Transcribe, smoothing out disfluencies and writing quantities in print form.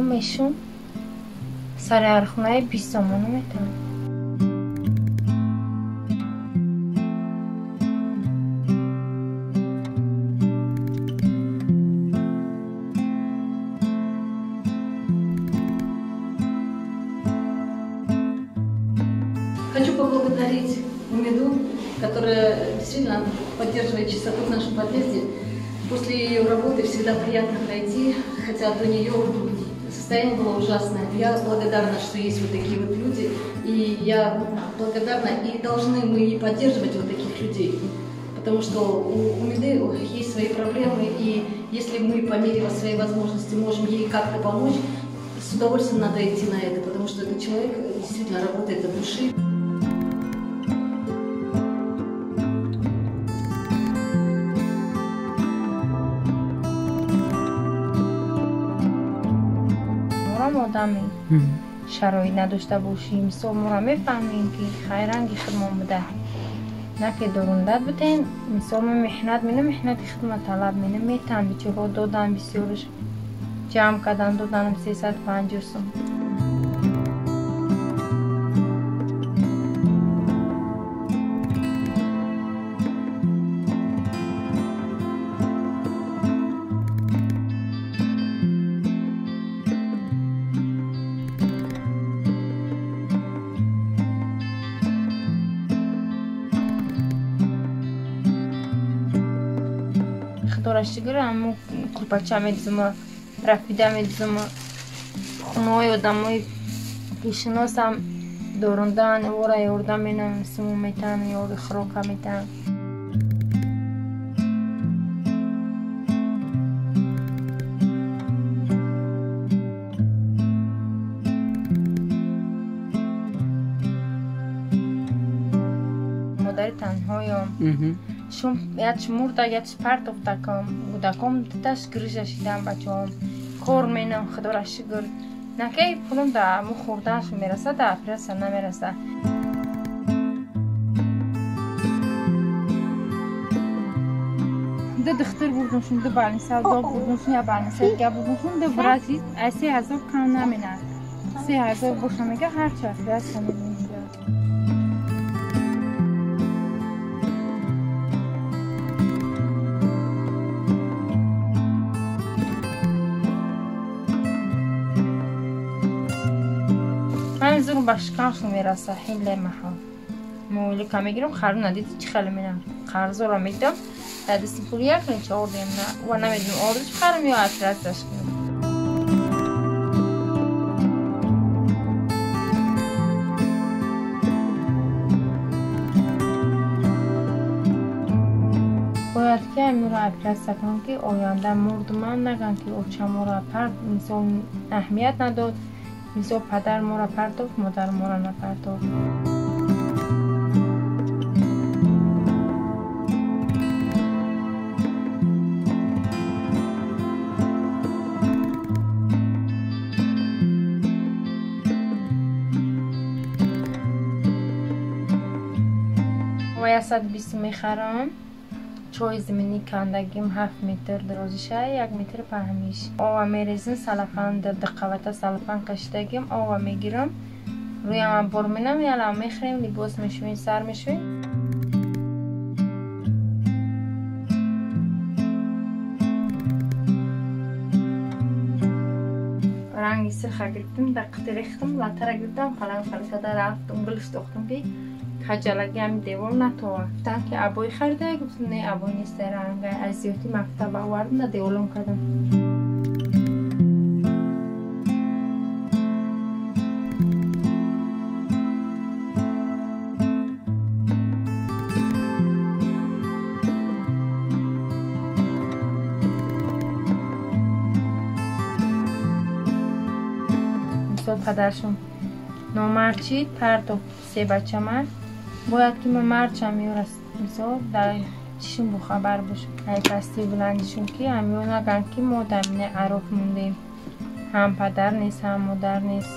تمامشون سر هر خونه 20 تومن میتونن. Хочу поблагодарить Умиду, которая действительно поддерживает чистоту в нашем подъезде. После ее работы всегда приятно пройти, хотя до нее состояние было ужасное. Я благодарна, что есть вот такие вот люди, и я благодарна, и должны мы поддерживать вот таких людей, потому что у Умиды есть свои проблемы, и если мы по мере своей возможности можем ей как-то помочь, с удовольствием надо идти на это, потому что этот человек действительно работает от души. آدمی شرایط نداشته باشیم مثلا ما میفهمیم که خیرنگی خدمت بده نه که دروندت بتین مثلا محنت مینه محنت خدمت طلب مینه میتن بیچاره دادن بسیارش جمع کردن دادن 350 سوم خدارشتگرم کلپچه میدزم رفیده میدزم خونه‌های آدمای پیشناسم دوروندن ورا یاردم مینم سمو میتن یارد خراکه میتن مادر تنهایم شم یادش مرده یادش پرت افتادم بودم تاش گریزش دیدم بچه‌ام کار مینم خداش شکر نکه پولم دا مو خوردنش میرسه دا اپراسیون نمیرسه ده دختر بودمشون ده بالنسال دو بودمشون یا بالنسال که بودمشون ده برازیل 3000 کم نمینه 3000 باشه میگه هر چه اپراسیون میگه من زور باشکانش میرسه خیلی محال مولی که میگیرم خرد ندید چی خیلی مینم خرد زورا میدم دستی پولی یکنی چه آردیم نه و نمیدونم آرد چی خرم یا اطرات داشت کنم باید که امی را اطرات کنم که آینده مرد من نگم که اوچه ما را پرد مثال اهمیت نداد مثلا پدر ما را پرداخت مادر ما را نپرداخت و 120 میخرم چای زمینی کندگیم 7 متر درازشه 1 متر پهمیش آوا میریزن سلفان در دقیقه سلفان کشیدگیم آوا میگیرم روی هم بر مینم یالا میخریم لباس میشویم سر میشویم رنگی سرخ گرفتم دقیقه ریختم لاتر گرفتم قلم خلصده رفتم گلش دوختم که خجالتی هم دیوار نتوان گفتن که عبای خریده گفتم نه عبای نیست رنگ ازیاتی مکتب آوردم دیولم کردم مثلا پدرشون نامرچید پرداخت 3 بچه من باید که من مرچم میورست مثلا در چیشون بخبر باشه های پستی بلندشون که همیون نگن که ما در مینه عراق موندیم هم پدر نیست هم مادر نیست